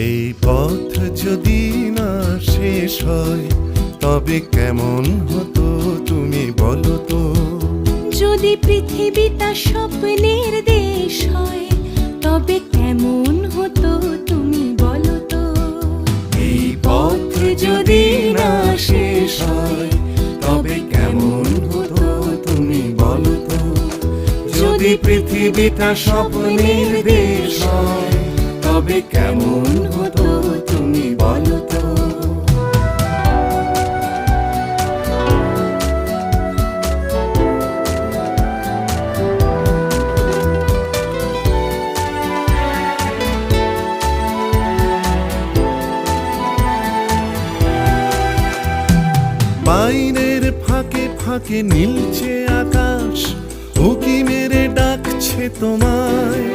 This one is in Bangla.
এই পথ যদি না শেষ হয় তবে কেমন হতো তুমি বলো তো। যদি পৃথিবীটা স্বপ্নের দেশ হয় তবে কেমন হতো তুমি বলো তো। এই পথ যদি না শেষ হয় তবে কেমন হতো তুমি বলো তো। যদি পৃথিবীটা স্বপ্নের দেশ হয় তবে কেমন হতো তুমি বলো তো। বাইরের ফাঁকে ফাঁকে নীলছে আকাশ, উকি মেরে ডাকছে তোমায়।